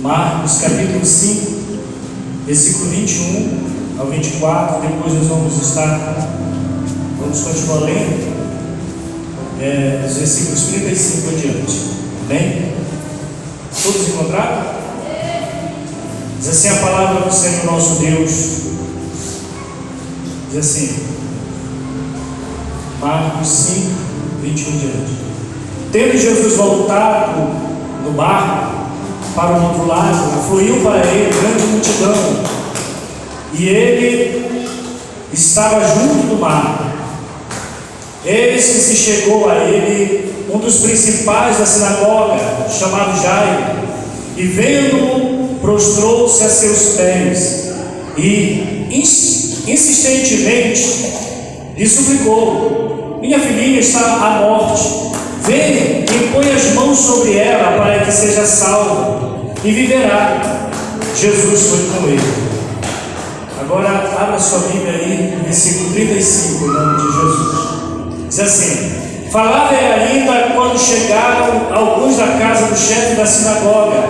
Marcos capítulo 5, versículo 21 ao 24. Depois nós vamos continuar lendo os versículos 35 adiante. Amém? Todos encontraram? Diz assim a palavra do Senhor nosso Deus. Diz assim, Marcos 5, 21 adiante. Tendo Jesus voltado no barco para o outro lado, fluiu para ele grande multidão, e ele estava junto do mar. Eis que se chegou a ele um dos principais da sinagoga, chamado Jairo, e vendo-o, prostrou-se a seus pés, e insistentemente lhe suplicou: minha filhinha está à morte, vem e põe as mãos sobre ela para que seja salva, e viverá. Jesus foi com ele. Agora abra sua Bíblia aí, no versículo 35, em nome de Jesus. Diz assim: falava ele ainda quando chegaram alguns da casa do chefe da sinagoga,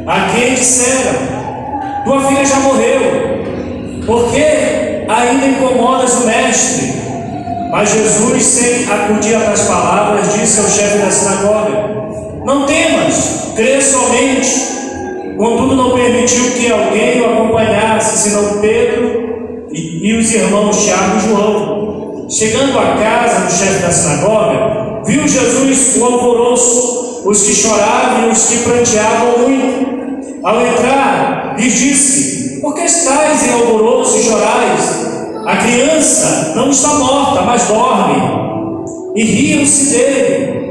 a quem disseram: tua filha já morreu, por que ainda incomodas o mestre? Mas Jesus, sem acudir às palavras, disse ao chefe da sinagoga: não temas, crê somente. Contudo, não permitiu que alguém o acompanhasse, senão Pedro e os irmãos Tiago e João. Chegando à casa do chefe da sinagoga, viu Jesus o alvoroço, os que choravam e os que pranteavam muito. Ao entrar, lhes disse: por que estáis em alvoroço e chorais? A criança não está morta, mas dorme. E riam-se dele.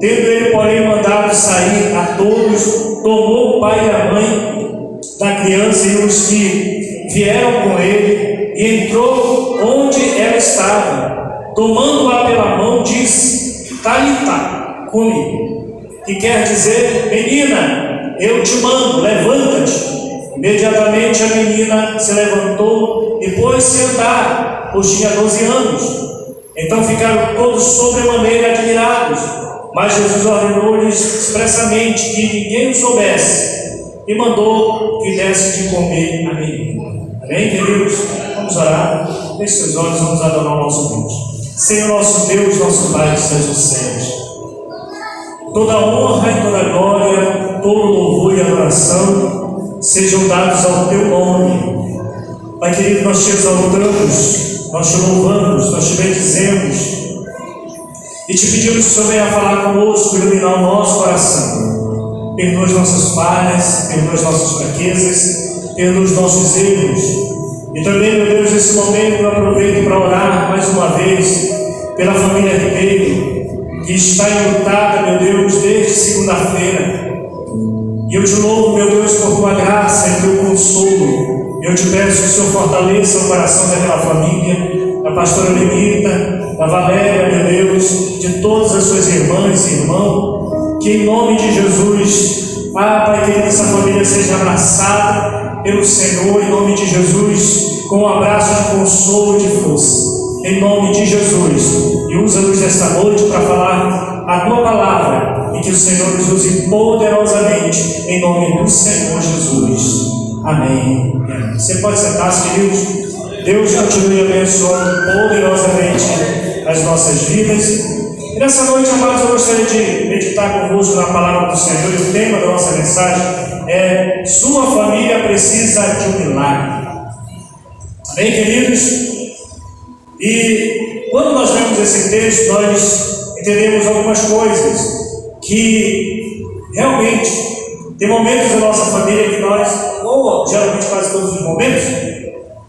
Tendo ele, porém, mandado sair a todos, tomou o pai e a mãe da criança e os que vieram com ele, e entrou onde ela estava. Tomando-a pela mão, disse: Talita cumi, que quer dizer: menina, eu te mando, levanta-te. Imediatamente a menina se levantou e pôs-se a andar, pois tinha 12 anos. Então ficaram todos sobremaneira admirados, mas Jesus ordenou-lhes expressamente que ninguém o soubesse, e mandou que desse de comer a menina. Amém, queridos? Vamos orar. Feche seus olhos, vamos adorar o nosso Deus. Senhor nosso Deus, nosso Pai que estás nos céus, toda honra e toda glória, todo louvor e adoração sejam dados ao teu nome. Pai querido, nós te exaltamos, nós te louvamos, nós te bendizemos e te pedimos que o Senhor venha falar conosco, iluminar o nosso coração. Perdoa as nossas falhas, perdoa as nossas fraquezas, perdoa os nossos erros. E também, meu Deus, nesse momento eu aproveito para orar mais uma vez pela família Ribeiro, que está enlutada, meu Deus, desde segunda-feira. E eu te louvo, meu Deus, por tua graça e teu consolo. Eu te peço que o Senhor fortaleça o coração daquela família, da pastora Lenita, da Valéria, meu Deus, de todas as suas irmãs e irmãos, que em nome de Jesus, Pai, que essa família seja abraçada pelo Senhor, em nome de Jesus, com um abraço de consolo e de força, em nome de Jesus. E usa-nos esta noite para falar a tua palavra, e que o Senhor nos use poderosamente, em nome do Senhor Jesus. Amém. Você pode sentar-se, queridos. Deus continue abençoando poderosamente as nossas vidas. E nessa noite, amados, eu gostaria de meditar convosco na palavra do Senhor. E o tema da nossa mensagem é: sua família precisa de um milagre. Amém, queridos? E quando nós vemos esse texto, nós entendemos algumas coisas que realmente tem momentos da nossa família que nós, ou geralmente quase todos os momentos,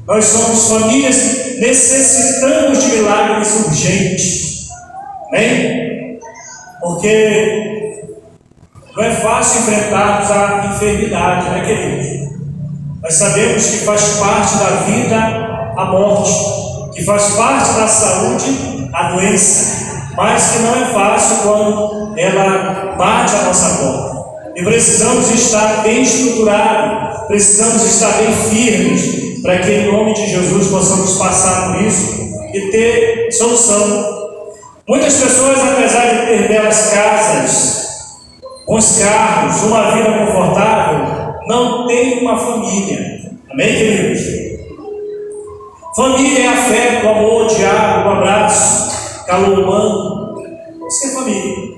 nós somos famílias que necessitamos de milagres urgentes. Amém? Porque não é fácil enfrentarmos a enfermidade, né, queridos? Nós sabemos que faz parte da vida a morte, que faz parte da saúde a doença, mas que não é fácil quando ela bate a nossa porta. E precisamos estar bem estruturados, precisamos estar bem firmes, para que em nome de Jesus possamos passar por isso e ter solução. Muitas pessoas, apesar de ter belas casas, bons carros, uma vida confortável, não tem uma família. Amém, queridos? Família é afeto, amor, diálogo, abraço, calor humano. Isso é família.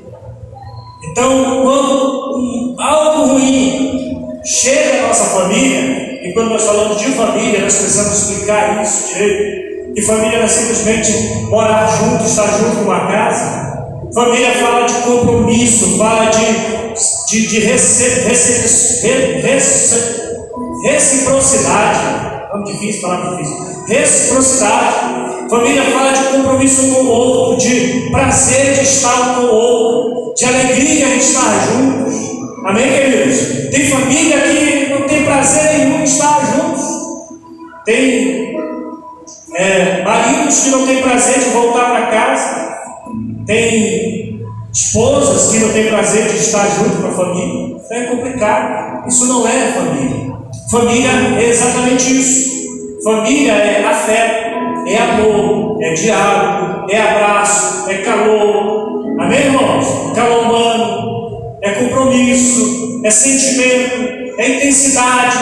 Então, quando algo ruim chega à nossa família, e quando nós falamos de família, nós precisamos explicar isso direito, que família não é simplesmente morar junto, estar junto numa casa. Família fala de compromisso, fala de reciprocidade. Nome difícil, palavra difícil. Reciprocidade. Família fala de compromisso com o outro, de prazer de estar com o outro, de alegria em estar juntos. Amém, queridos? Tem família que não tem prazer nenhum em estar juntos. Tem maridos que não têm prazer de voltar para casa. Tem esposas que não têm prazer de estar junto com a família. Então é complicado. Isso não é família. Família é exatamente isso. Família é afeto, é amor, é diálogo, é abraço, é calor. Amém, irmãos? Calor humano, é compromisso, é sentimento, é intensidade.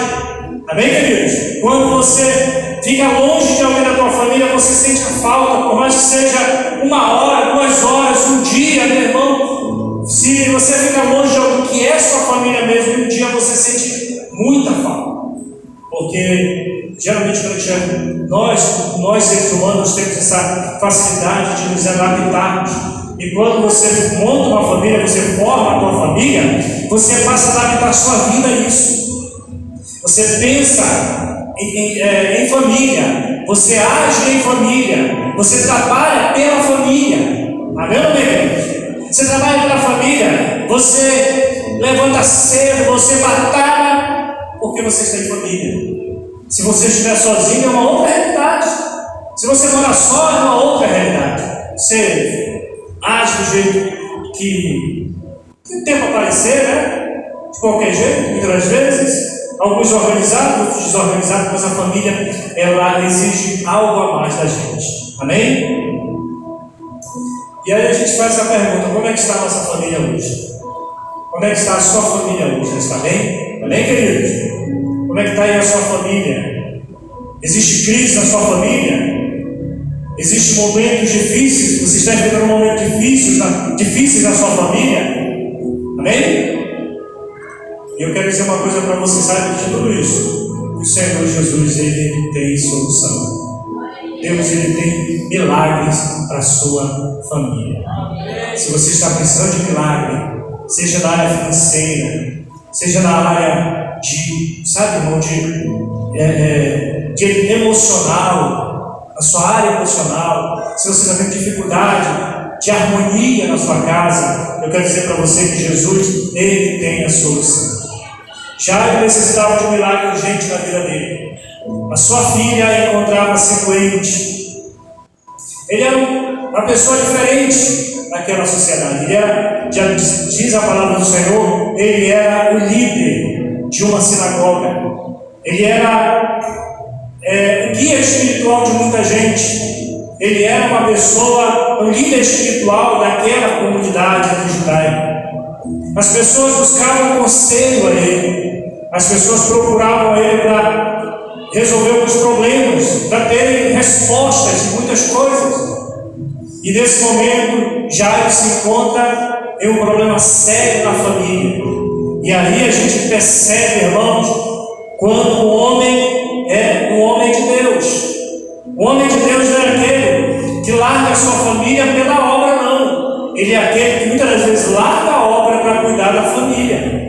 Amém, queridos? Quando você fica longe de alguém da tua família, você sente a falta, por mais que seja 1 hora, 2 horas, um dia, meu irmão. Se você fica longe de alguém que é sua família mesmo, um dia você sente muita falta. Porque geralmente nós seres humanos temos essa facilidade de nos adaptarmos. E quando você monta uma família, você forma a tua família, você passa a adaptar a sua vida a isso. Você pensa em família, você age em família, você trabalha pela família. Amém, amém? Você trabalha pela família, você levanta cedo, você batalha porque você está em família. Se você estiver sozinho é uma outra realidade. Se você morar só é uma outra realidade. Você age do jeito que o tempo aparecer, né? De qualquer jeito, muitas das vezes. Alguns organizados, outros desorganizados, mas a família, ela exige algo a mais da gente. Amém? E aí a gente faz essa pergunta: como é que está a nossa família hoje? Como é que está a sua família hoje? Ela está bem? Amém, queridos? Como é que está aí a sua família? Existe crise na sua família? Existem momentos difíceis? Você está enfrentando momentos difíceis na sua família? Amém? E eu quero dizer uma coisa para você, sabe de tudo isso. O Senhor Jesus, Ele tem solução. Deus, Ele tem milagres para a sua família. Se você está precisando de milagre, seja na área financeira, seja na área de emocional, a sua área emocional, se você está tendo dificuldade de harmonia na sua casa, eu quero dizer para você que Jesus, Ele tem a solução. Jairo necessitava de um milagre urgente na vida dele. A sua filha encontrava-se doente. Ele era uma pessoa diferente daquela sociedade. Ele era, já diz a palavra do Senhor, ele era o líder de uma sinagoga. Ele era o guia espiritual de muita gente. Ele era uma pessoa, um líder espiritual daquela comunidade judaica. As pessoas buscavam conselho a ele. As pessoas procuravam a ele para resolver alguns problemas, para terem respostas de muitas coisas. E nesse momento, Jairo se encontra em um problema sério na família. E aí a gente percebe, irmãos, quando o homem é um homem de Deus. O homem de Deus não é aquele que larga a sua família pela obra, não. Ele é aquele que muitas das vezes larga a obra para cuidar da família.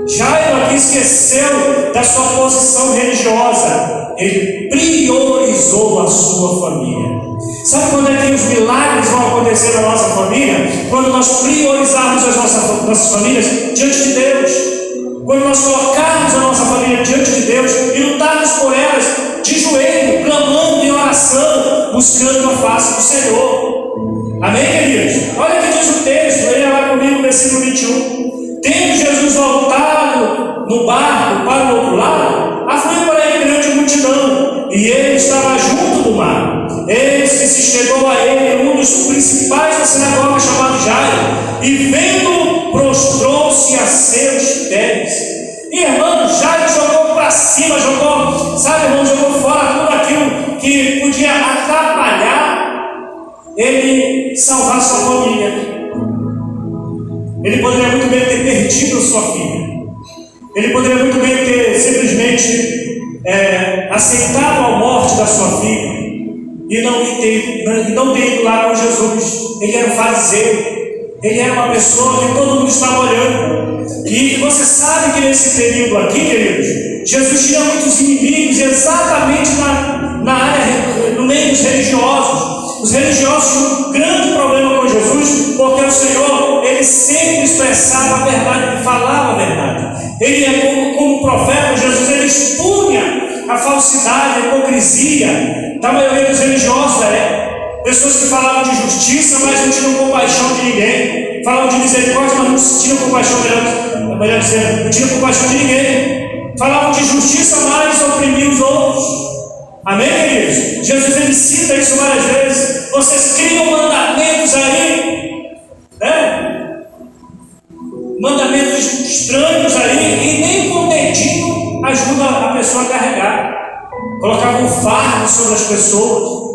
Jairo aqui esqueceu da sua posição religiosa. Ele priorizou a sua família. Sabe quando é que os milagres vão acontecer na nossa família? Quando nós priorizarmos as nossas famílias diante de Deus. Quando nós colocarmos a nossa família diante de Deus e lutarmos por elas de joelho, clamando em oração, buscando a face do Senhor. Amém, queridos? Olha o que diz o texto, leia lá comigo no versículo 21. Tendo Jesus voltado no barco para o outro lado, afluiu para ele grande multidão, e ele estava junto do mar. Eis que se chegou a ele um dos principais da sinagoga, chamado Jairo, e vendo, prostrou-se a seus pés. Irmão, Jairo cima, jogou, sabe, irmão, jogou fora tudo aquilo que podia atrapalhar ele salvar sua família. Ele poderia muito bem ter perdido sua filha. Ele poderia muito bem ter simplesmente aceitado a morte da sua filha e não ter ido lá com Jesus. Ele era um fariseu. Ele era uma pessoa que todo mundo estava olhando. E você sabe que nesse período aqui, queridos, Jesus tinha muitos inimigos exatamente na área, no meio dos religiosos. Os religiosos tinham um grande problema com Jesus, porque o Senhor, ele sempre expressava a verdade, ele falava a verdade. Ele é como profeta, Jesus, ele expunha a falsidade, a hipocrisia da maioria dos religiosos da época. Pessoas que falavam de justiça, mas não tinham compaixão de ninguém. Falavam de misericórdia, mas não tinham compaixão, melhor dizendo, não tinham compaixão de ninguém. Falavam de justiça, mas oprimiam os outros. Amém, queridos? Jesus, ele cita isso várias vezes. Vocês criam mandamentos aí, né? Mandamentos estranhos aí, e nem com o dedinho ajuda a pessoa a carregar. Colocavam um fardo sobre as pessoas.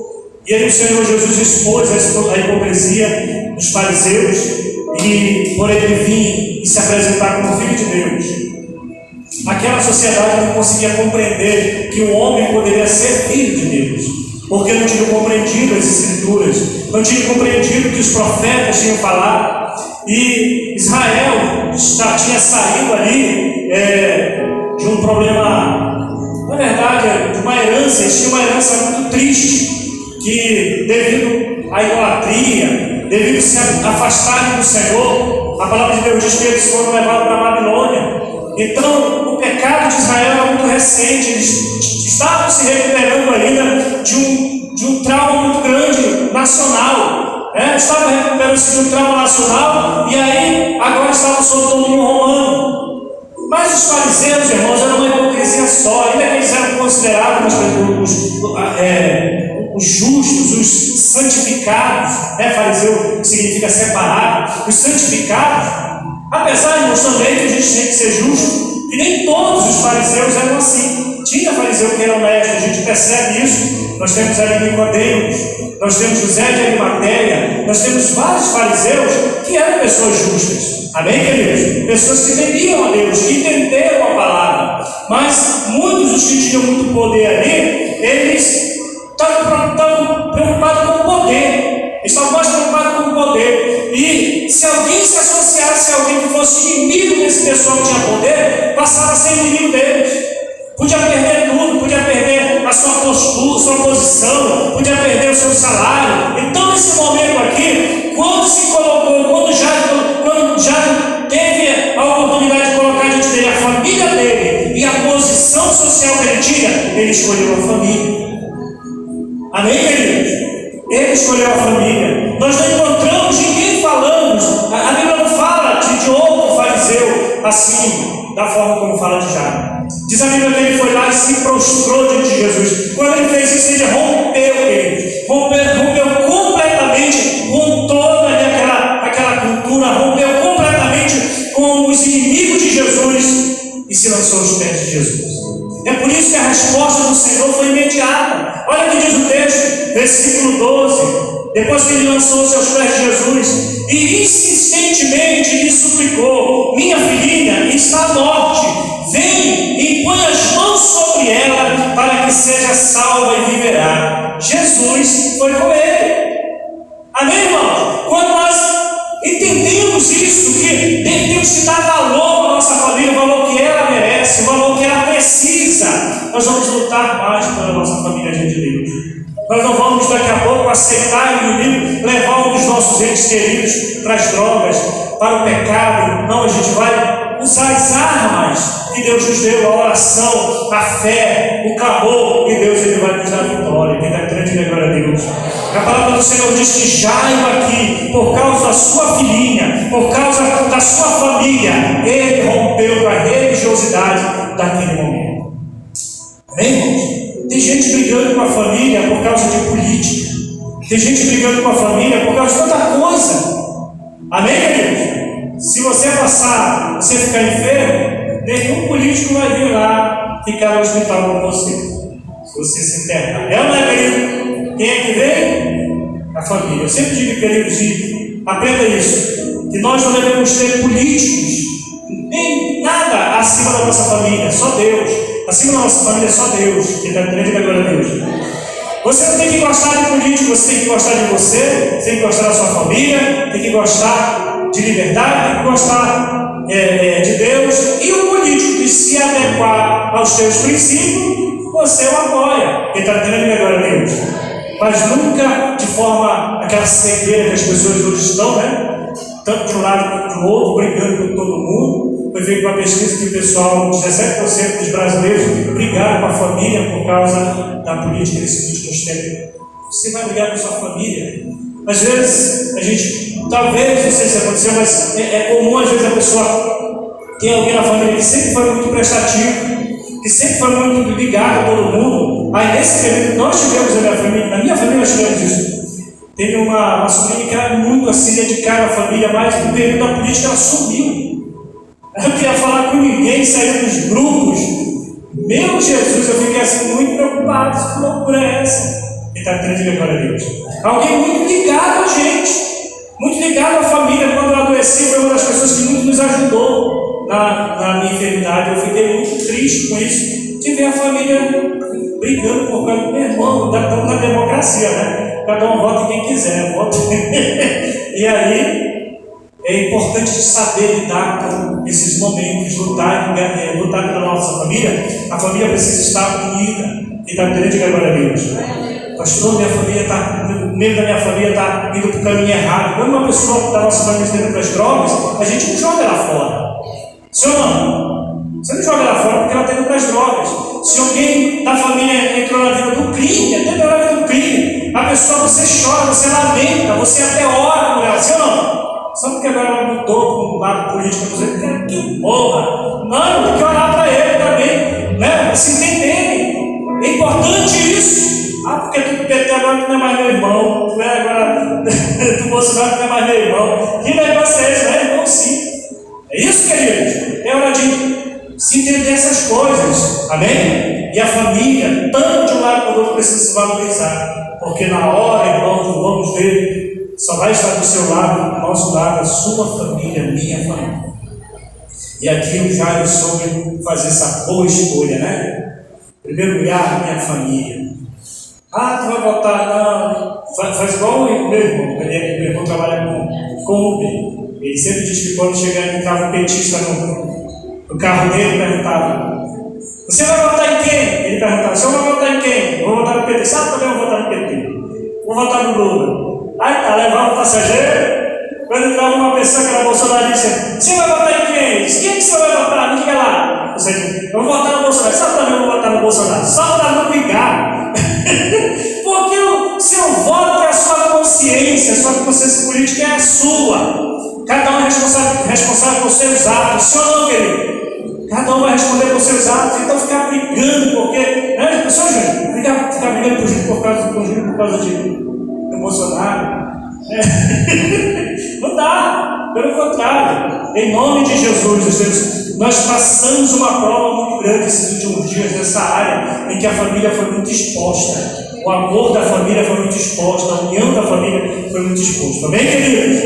E aí o Senhor Jesus expôs a hipocrisia dos fariseus, e por ele vir e se apresentar como Filho de Deus. Aquela sociedade não conseguia compreender que o homem poderia ser filho de Deus, porque não tinham compreendido as Escrituras, não tinham compreendido o que os profetas tinham falado. E Israel tinha saído ali de um problema, na verdade, de uma herança. Eles tinham uma herança muito triste, que devido à idolatria, devido a se afastarem do Senhor, a palavra de Deus diz que eles foram levados para a Babilônia. Então o pecado de Israel era muito recente. Eles estavam se recuperando ainda de um trauma muito grande, nacional. Estavam recuperando-se de um trauma nacional, e aí agora estavam sob domínio romano. Mas os fariseus, irmãos, eram uma hipocrisia só. Ainda que eles eram considerados os justos, os santificados, fariseu significa separado, os santificados, apesar, irmãos, também que a gente tem que ser justo, e nem todos os fariseus eram assim. Tinha fariseu que era honesto, a gente percebe isso. Nós temos ali Nicodemos, nós temos José de Arimateia, nós temos vários fariseus que eram pessoas justas. Amém, queridos? Pessoas que temiam a Deus, que entenderam a palavra. Mas muitos dos que tinham muito poder ali, eles estavam preocupados com o poder. Estavam mais preocupados com o poder. E se alguém se associasse a alguém que fosse inimigo desse pessoal que tinha poder, passava a ser inimigo deles. Podia perder tudo, podia perder a sua postura, sua posição, podia perder o seu salário. Então, nesse momento aqui, quando se colocou, quando já teve a oportunidade de colocar diante dele a família dele e a posição social que ele tinha, ele escolheu a família. Amém, queridos? Ele escolheu a família. Nós não encontramos ninguém falando. A Bíblia não fala de outro fariseu assim, da forma como fala de Jairo. Diz a Bíblia que ele foi lá e se prostrou diante de Jesus. Quando ele fez isso, ele rompeu completamente com toda aquela cultura, rompeu completamente com os inimigos de Jesus e se lançou aos pés de Jesus. É por isso que a resposta do Senhor foi imediata. Olha o que diz o texto, versículo 12. Depois que ele lançou-se aos pés de Jesus e insistentemente lhe suplicou: minha filhinha está à morte, vem e põe as mãos sobre ela para que seja salva e viverá. Jesus foi com ele. Amém, irmãos? Quando nós entendemos isso, que temos que dar valor à nossa família, o valor que ela merece, o valor que ela precisa, nós vamos lutar mais pela nossa família diante de Deus. Nós não vamos daqui a pouco aceitar o inimigo, levar um dos nossos entes queridos para as drogas, para o pecado. Não, a gente vai usar as armas que Deus nos deu, a oração, a fé, o clamor, e Deus ele vai nos dar vitória. Quem dá grande glória a Deus. A palavra do Senhor diz que Jairo aqui, por causa da sua filhinha, por causa da sua família, ele rompeu com a religiosidade daquele momento. Amém, irmãos? Tem gente brigando com a família por causa de política. Tem gente brigando com a família por causa de tanta coisa. Amém, queridos? Se você ficar enfermo, nenhum político vai vir lá ficar no hospital com você, se você se internar. É ou não é, querido? Quem é que vem? A família. Eu sempre digo, queridos, e aprenda isso, que nós não devemos ter políticos, nem nada acima da nossa família, só Deus. Acima da nossa família é só Deus. Quem está entendendo agora é Deus. Você não tem que gostar de político, você tem que gostar de você tem que gostar da sua família, tem que gostar de liberdade, tem que gostar de Deus. E o político que se adequar aos teus princípios, você o apoia. Quem está entendendo agora é Deus. Mas nunca de forma aquela cegueira que as pessoas hoje estão, né? Tanto de um lado quanto do outro, brigando com todo mundo. Foi feita uma pesquisa que o pessoal, 17% dos brasileiros brigaram com a família por causa da política desses últimos tempos. Você vai brigar com a sua família. Às vezes, a gente, talvez, não sei se aconteceu, mas é comum às vezes a pessoa ter alguém na família que sempre foi muito prestativo, que sempre foi muito ligado a todo mundo. Aí nesse período nós tivemos na minha família nós tivemos isso. Teve uma sobrinha que era muito assim, dedicada à família, mas no período da política ela sumiu. Ela não queria falar com ninguém, saiu dos grupos. Meu Jesus, eu fiquei assim muito preocupado. Que loucura é essa? Ele está entendendo agora a Deus. Alguém muito ligado a gente, muito ligado à família. Quando eu adoeci, foi uma das pessoas que muito nos ajudou na minha enfermidade. Eu fiquei muito triste com isso, de ver a família brigando por causa do meu irmão, da democracia, né? Cada um vota em quem quiser, vota. E aí é importante saber lidar com esses momentos, lutar pela nossa família. A família precisa estar unida. E está entendendo agora a Deus. Pastor, minha família está, o meio da minha família está indo para o caminho errado. Quando uma pessoa da nossa família está indo para as drogas, a gente não joga ela fora. Sim ou não? Você não joga ela fora porque ela está indo para as drogas. Se alguém da família entrou na vida do crime, até na vida do crime, a pessoa, você chora, você lamenta, você até ora por ela. Sim ou não? Só porque agora ela mudou para um lado político, você quer que morra. Não, tem que orar para ele também, né? Se entender. É importante isso. Porque tu PT agora tu não é mais meu irmão, tu é agora do Bolsonaro tu não é mais meu irmão. Que negócio é esse? Não é irmão, sim. É isso, queridos. É hora de se entender essas coisas, amém? E a família, tanto de um lado quanto do outro, precisa se valorizar. Porque na hora, irmão, do vamos ver. Só vai estar do seu lado, do nosso lado, a sua família, minha família. E aqui o Jairo soube fazer essa boa escolha, né? Em primeiro lugar, minha família. Ah, tu vai votar? Não. Faz igual o meu irmão. Meu irmão trabalha com Uber. Ele sempre diz que quando entrava um petista no carro dele, perguntava: você vai votar em quem? Ele perguntava: você vai votar em quem? Eu vou votar no PT. Sabe também eu vou votar no PT? Vou votar no Lula. Aí tá, levava o passageiro. Quando entrava uma pessoa que era bolsonarista, você vai votar em quem? Diz, quem que você vai votar? Me diga lá. Eu vou votar no Bolsonaro. Sabe também eu vou votar no Bolsonaro? Só para não brigar. Porque o seu voto é a sua consciência, a sua consciência política é a sua. Cada um é responsável por seus atos. Sim ou não, querido? Cada um vai responder por seus atos. Então ficar brigando, porque as pessoas ficar brigando por causa do Bolsonaro. Não dá, pelo contrário. Em nome de Jesus, nós passamos uma prova muito grande esses últimos dias nessa área em que a família foi muito exposta. O amor da família foi muito exposto, a união da família foi muito exposta. Amém, queridos?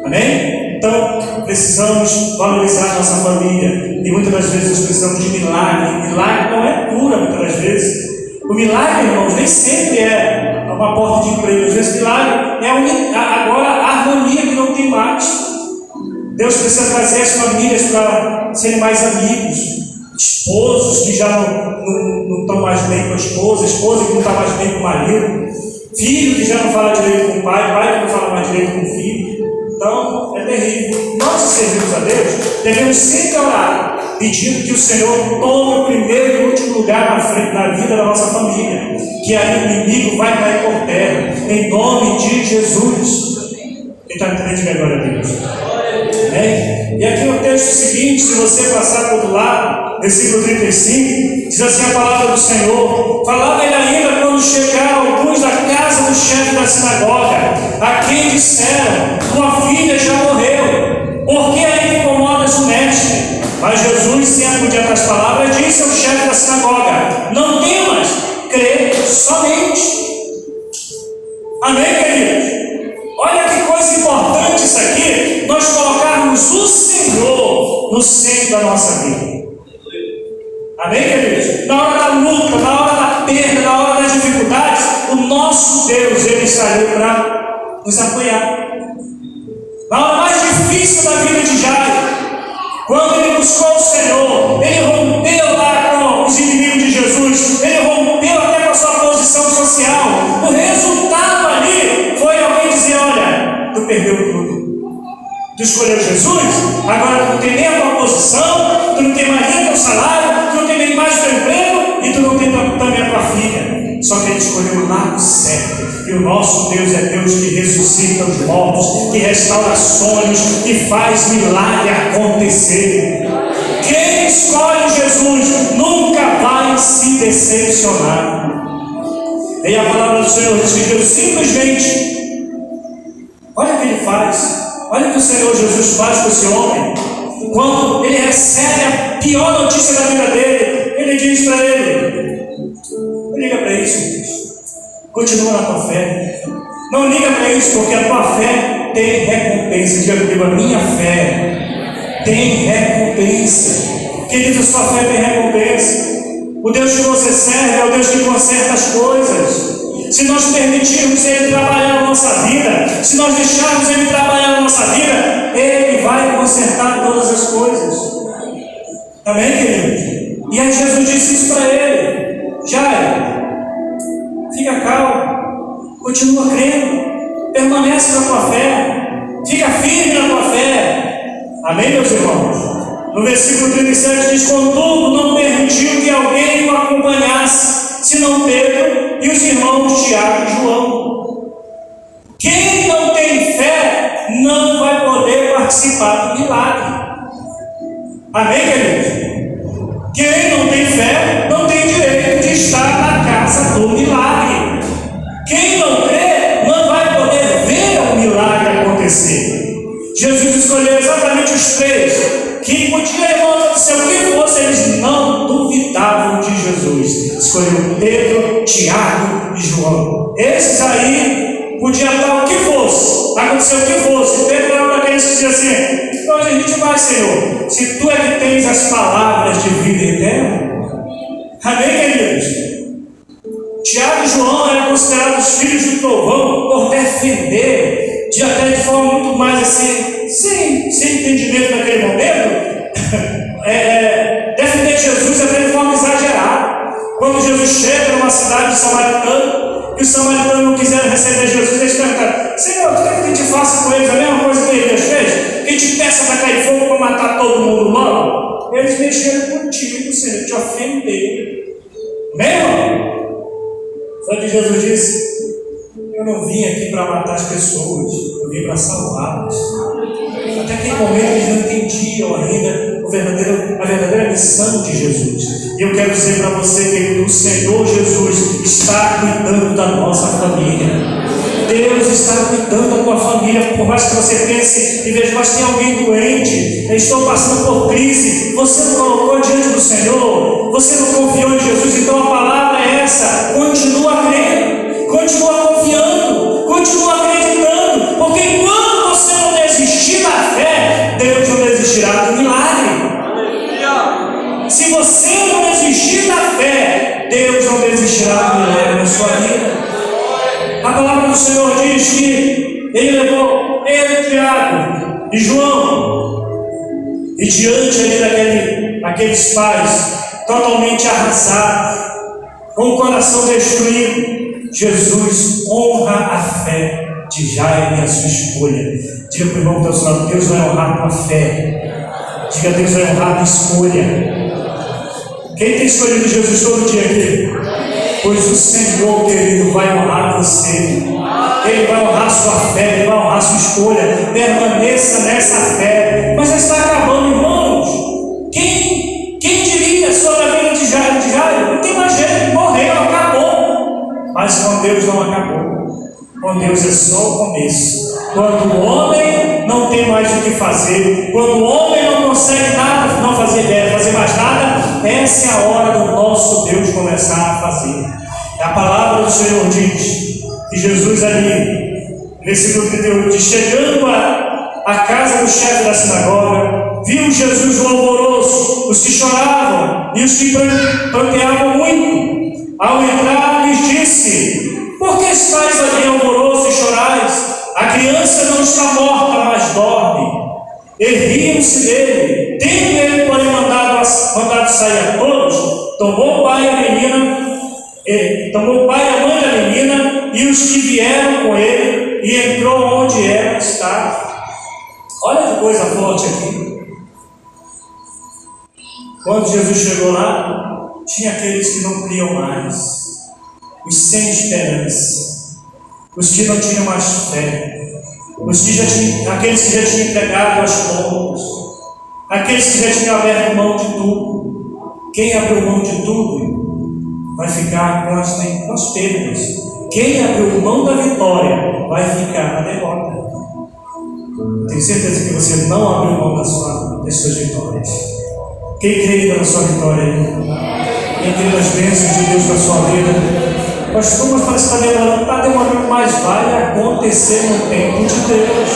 Amém? Então, precisamos valorizar a nossa família. E muitas das vezes nós precisamos de milagre. Milagre não é cura, muitas das vezes. O milagre, irmãos, nem sempre é uma porta de emprego. Às vezes, milagre é agora a harmonia que não tem mais. Deus precisa trazer as famílias para serem mais amigos. Esposos que já não estão mais bem com a esposa que não está mais bem com o marido, filho que já não fala direito com o pai que não fala mais direito com o filho. Então, é terrível. Nós que servimos a Deus, devemos sempre orar, pedindo que o Senhor tome o primeiro e último lugar na vida da nossa família, que aí o inimigo vai cair por terra, em nome de Jesus. Quem está entendendo agora a Deus? E aqui no texto seguinte, se você passar para o outro lado, versículo 35, diz assim a palavra do Senhor: falava ele ainda quando chegaram alguns da casa do chefe da sinagoga, a quem disseram: tua filha já morreu, por que ainda incomodas o mestre? Mas Jesus, sendo por diante das palavras, disse ao chefe da nossa vida. Amém, queridos? Na hora da luta, na hora da perda, na hora das dificuldades, o nosso Deus, Ele está ali para nos apoiar. Na hora mais difícil da vida de Jairo, quando ele buscou o Senhor, ele rompeu lá com os inimigos de Jesus, ele rompeu até com a sua posição social. O resultado ali foi alguém dizer: olha, tu perdeu tudo. Tu escolheu Jesus, agora tu não tem nem a tua posição, tu não tem mais nem o teu salário, tu não tem nem mais o teu emprego e tu não tem também a tua filha. Só que ele escolheu o lado certo. E o nosso Deus é Deus que ressuscita os mortos, que restaura sonhos, que faz milagre acontecer. Quem escolhe Jesus nunca vai se decepcionar. E a palavra do Senhor diz que Deus simplesmente, olha o que ele faz, olha o que o Senhor Jesus faz com esse homem. Quando ele recebe a pior notícia da vida dele, ele diz para ele: não liga para isso, Deus. Continua na tua fé. Não liga para isso, porque a tua fé tem recompensa. Diga comigo: a minha fé tem recompensa. Querido, a sua fé tem recompensa. O Deus que você serve é o Deus que conserta as coisas. Se nós permitirmos Ele trabalhar na nossa vida, se nós deixarmos Ele trabalhar na nossa vida, Ele vai consertar todas as coisas. Amém, querido? E aí Jesus disse isso para ele: Jairo, fica calmo, continua crendo, permanece na tua fé, fica firme na tua fé. Amém, meus irmãos? No versículo 37 diz: contudo, não permitiu que alguém o acompanhasse, senão Pedro e os irmãos Tiago e João. Quem não tem fé não vai poder participar do milagre. Amém, queridos? Quem não tem fé não tem direito de estar na casa do milagre. Quem não crê não vai poder ver o milagre acontecer. Jesus escolheu exatamente os três que podiam acontecer o que fosse, eles não duvidavam de Jesus. Escolheu Pedro, Tiago e João. Esses aí podiam dar o que fosse, acontecer o que fosse. Pedro era um daqueles que dizia assim: para onde a gente vai, Senhor? Se tu é que tens as palavras de vida eterna. Amém, queridos? Tiago e João eram considerados filhos do trovão por defender, até de forma muito mais assim, sem entendimento naquele momento, defender Jesus até de forma exagerada. Quando Jesus chega numa cidade de samaritano, e os samaritanos não quiseram receber Jesus, eles perguntaram: Senhor, tu quer que a gente faça com eles a mesma coisa que Elias fez? Que a gente peça para cair fogo para matar todo mundo logo? Eles mexeram contigo, Senhor, te ofenderam. Amém, irmão? Só que Jesus disse: eu não vim aqui para matar as pessoas, eu vim para salvá-las. Até aquele momento eles não entendiam ainda a verdadeira missão de Jesus. E eu quero dizer para você que o Senhor Jesus está cuidando da nossa família. Deus está cuidando da tua família. Por mais que você pense e veja: mas tem alguém doente, eu estou passando por crise. Você não colocou diante do Senhor, você não confiou em Jesus. Então a palavra é essa: continua crendo, continua confiando, continua acreditando, porque enquanto você não desistir da fé, Deus não desistirá do milagre. Se você não desistir da fé, Deus não desistirá do milagre na sua vida. A palavra do Senhor diz que Ele levou Pedro, Tiago e João, e diante ali daqueles pais totalmente arrasados, com o coração destruído, Jesus honra a fé de Jairo e a sua escolha. Diga para o irmão que está ao seu lado: Deus vai honrar a tua fé. Diga: Deus vai honrar a tua escolha. Quem tem escolhido Jesus todo dia aqui? Pois o Senhor, querido, vai honrar você. Ele vai honrar a sua fé, Ele vai honrar a sua escolha. Permaneça nessa fé. Mas já está acabando, irmãos. Quem diria sobre a vida de Jairo? Não tem mais jeito, morreu, acabou. Mas com Deus não acabou. Com Deus é só o começo. Quando o homem não tem mais o que fazer, quando o homem não consegue nada, não fazer mais nada, essa é a hora do nosso Deus começar a fazer. A palavra do Senhor diz que Jesus ali, versículo 38, chegando à casa do chefe da sinagoga, viu Jesus o alvoroço os que choravam e os que pranteavam muito. Ao entrar, lhes disse: por que estáis ali em alvoroço e chorais? A criança não está morta, mas dorme. E riam-se dele. Tendo ele, porém, mandado sair a todos, tomou o pai e a mãe da menina e os que vieram com ele, e entrou onde ela estava. Olha que coisa forte aqui. Quando Jesus chegou lá, tinha aqueles que não criam mais, os sem esperança, os que não tinham mais fé, aqueles que já tinham entregado as contas, aqueles que já tinham aberto mão de tudo. Quem abriu mão de tudo vai ficar com as perdas. Quem abriu mão da vitória vai ficar na derrota. Tenho certeza que você não abriu mão das suas vitórias. Quem crê na sua vitória aí? Quem crê nas bênçãos de Deus na sua vida? Pastor, mas parece que está demorando, mas vai acontecer no tempo de Deus.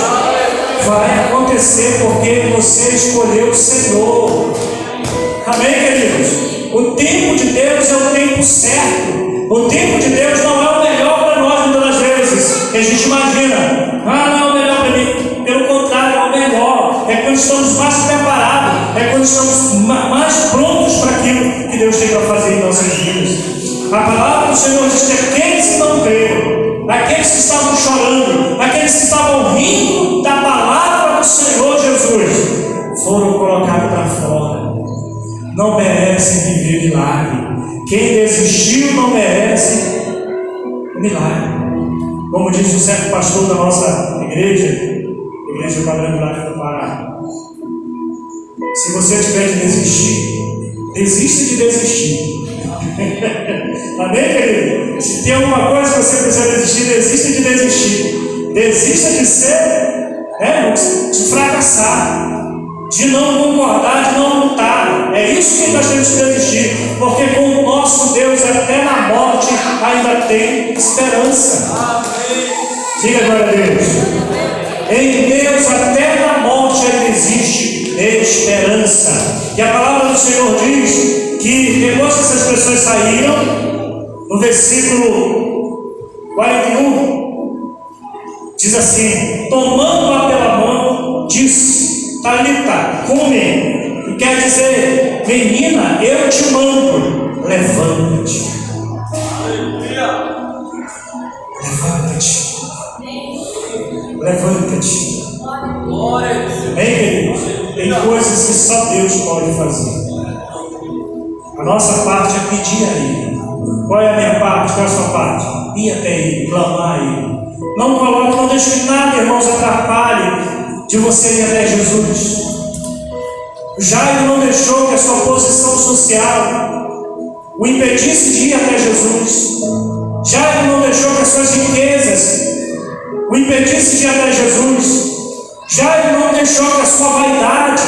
Vai acontecer porque você escolheu o Senhor. Amém, queridos? O tempo de Deus é o tempo certo. O tempo de Deus não é o melhor para nós, muitas das vezes. Que a gente imagina, não é o melhor para mim. Pelo contrário, é o melhor. É quando estamos mais preparados. É quando estamos mais prontos para aquilo que Deus tem para fazer em nossas vidas. A palavra do Senhor diz que aqueles que não creram, aqueles que estavam chorando, aqueles que estavam rindo da palavra do Senhor Jesus, foram colocados para fora. Não merecem viver milagre. Quem desistiu não merece milagre. Como disse o certo pastor da nossa igreja quadrangular do Pará: se você tiver de desistir, desista de desistir. Amém, querido? Se tem alguma coisa que você precisa desistir, desista de desistir. Desista de ser, de fracassar, de não concordar, de não lutar. É isso que nós temos que desistir, porque com o nosso Deus, até na morte, ainda tem esperança. Amém. Diga glória a Deus. Em Deus, até na morte, ainda existe esperança. E a palavra do Senhor diz que depois que essas pessoas saíram, no versículo 41, diz assim: tomando-a pela mão, disse: Talita, cumi, que quer dizer: menina, eu te mando, levanta-te. Levanta-te. Levanta-te. Bem, queridos, tem coisas que só Deus pode fazer. A nossa parte é pedir a Ele. Qual é a minha parte? Qual é a sua parte? Ir até Ele, clamar a Ele. Não deixe que nada, irmãos, atrapalhe de você ir até Jesus. Jairo não deixou que a sua posição social o impedisse de ir até Jesus. Jairo não deixou que as suas riquezas o impedisse de ir até Jesus. Jairo não deixou que a sua vaidade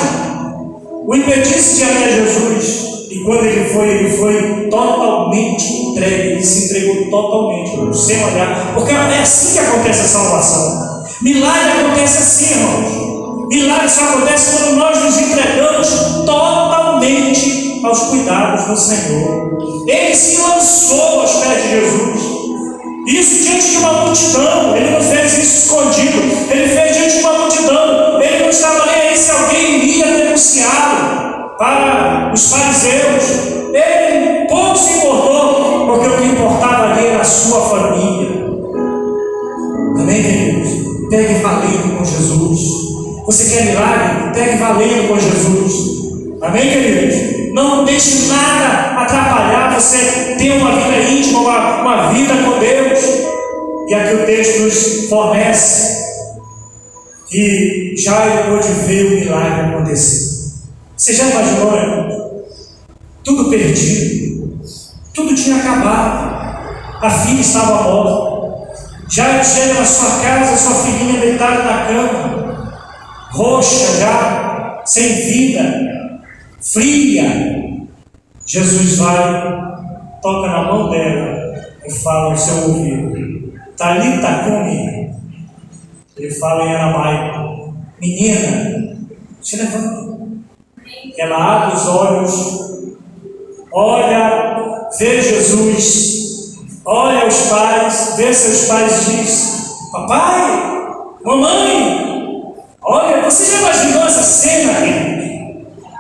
o impedisse de ir até Jesus. E quando ele foi totalmente entregue, ele se entregou totalmente, sem olhar, porque é assim que acontece a salvação. Milagre acontece assim, irmãos. Milagre só acontece quando nós nos entregamos totalmente aos cuidados do Senhor. Ele se lançou aos pés de Jesus. Isso diante de uma multidão. Ele não fez isso escondido. Ele fez diante de uma multidão. Ele não estava nem aí se alguém iria denunciá-lo para os fariseus. Ele pouco se importou, porque o que importava ali era a sua família. Amém, queridos? Pegue valendo com Jesus. Você quer milagre? Pegue valendo com Jesus. Amém, queridos? Não deixe nada atrapalhar você ter uma vida íntima, uma vida com Deus. E aqui o texto nos fornece que Jairo pôde ver o milagre acontecer. Você já imaginou, irmão? Tudo perdido, tudo tinha acabado, a filha estava morta. Jairo chega na sua casa, sua filhinha deitada na cama, roxa já, sem vida, fria. Jesus vai, toca na mão dela e fala ao seu ouvido: Talita cumi. Ele fala em aramaico: menina, se levanta. que ela abre os olhos, olha, vê Jesus, olha os pais, vê seus pais e diz: papai, mamãe, olha, você já imaginou essa cena, querido?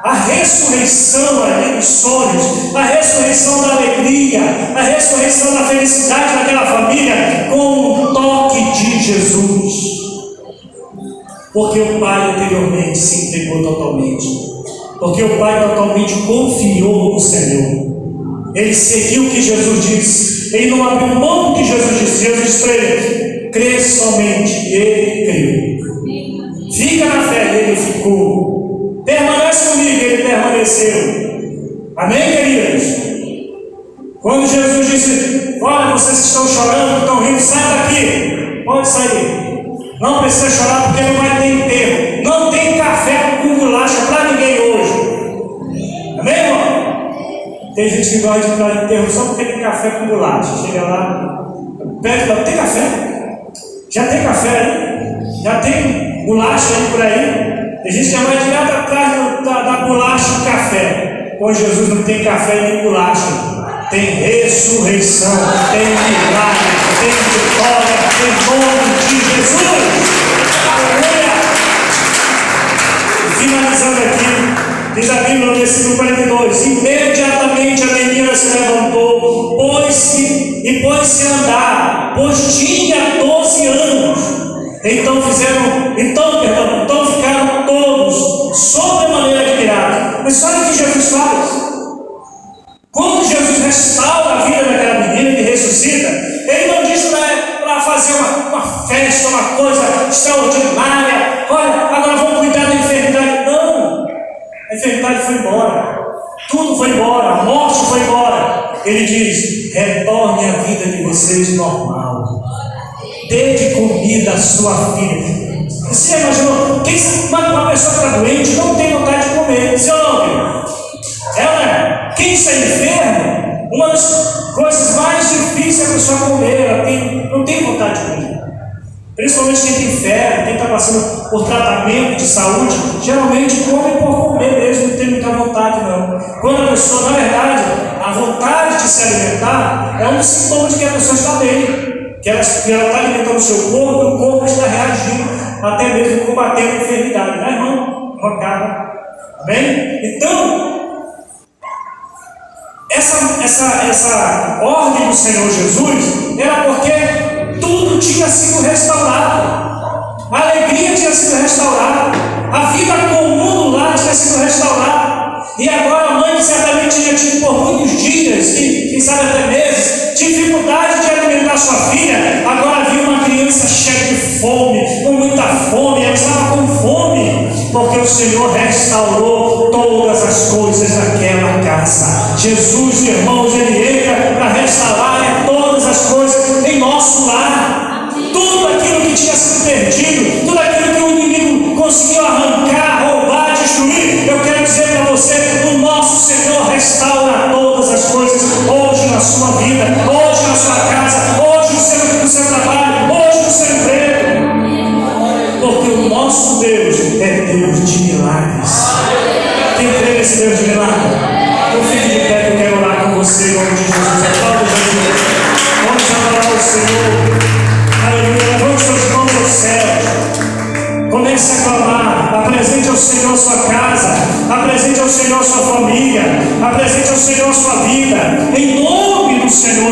A ressurreição ali dos sonhos, a ressurreição da alegria, a ressurreição da felicidade daquela família com um toque de Jesus. Porque o pai anteriormente se entregou totalmente. Porque o pai totalmente confiou no Senhor. Ele seguiu o que Jesus disse. Ele não abriu mão do que Jesus disse. Jesus disse para ele: crê somente. Ele creu. Fica na fé. Ele ficou. Permanece comigo. Ele permaneceu. Amém, queridos? Quando Jesus disse: olha, vocês que estão chorando, que estão rindo, sai daqui. Pode sair. Não precisa chorar porque não vai ter enterro. Não tem café com bolacha para ninguém hoje. Amém, irmão? Tem gente que gosta de entrar em enterro só porque tem café com bolacha. Chega lá, pede para tem café? Já tem café aí? Já tem bolacha aí por aí? Tem gente que vai direto atrás da bolacha e café. Com Jesus não tem café nem bolacha. Tem ressurreição, tem milagre, tem vitória, tem nome de Jesus. Aleluia! Finalizando aqui, diz a Bíblia no versículo 42: imediatamente a menina se levantou, pôs-se a andar, pois tinha 12 anos. Então ficaram todos sobremaneira admirados. Mas olha o que Jesus faz. Quando Jesus restaura a vida daquela menina e ressuscita, ele não diz para fazer uma festa, uma coisa extraordinária. Olha, agora vamos cuidar da enfermidade. Não, a enfermidade foi embora, tudo foi embora, a morte foi embora. Ele diz: retorne a vida de vocês normal, dê de comida à sua filha. Você já imaginou? Uma pessoa que está doente não tem vontade de comer, sim ou não? Quem está enfermo, uma das coisas mais difíceis é a pessoa comer, ela não tem vontade de comer. Principalmente quem tem febre, quem está passando por tratamento de saúde, geralmente come por comer mesmo, não tem muita vontade não. Quando a pessoa, na verdade, a vontade de se alimentar é um dos sintomas de que a pessoa está bem, que ela está alimentando o seu corpo e o corpo está reagindo, até mesmo combatendo a enfermidade, né, irmão? Amém? Então, essa ordem do Senhor Jesus era porque tudo tinha sido restaurado, a alegria tinha sido restaurada, a vida comum do lar tinha sido restaurada, e agora a mãe certamente tinha tido por muitos dias, quem sabe até meses, dificuldade de alimentar sua filha. Agora viu uma criança cheia de fome, com muita fome, ela estava com fome, porque o Senhor restaurou todas as coisas daquela casa. Jesus, irmãos, ele entra para restaurar todas as coisas em nosso lar. Tudo aquilo que tinha sido perdido, tudo aquilo que o inimigo conseguiu arrancar, roubar, destruir, eu quero dizer para você: o nosso Senhor restaura todas as coisas hoje na sua vida, hoje na sua casa, hoje no seu trabalho, hoje no seu emprego. Porque o nosso Deus é Deus de milagres. Quem crê nesse Deus de milagres? Eu fico de pé, que eu quero orar com você em nome de Jesus. Aplauda Jesus. Vamos adorar o Senhor. Aleluia. Levante suas mãos aos céus. Comece a clamar. Apresente ao Senhor sua casa. Apresente ao Senhor sua família. Apresente ao Senhor sua vida. Em nome do Senhor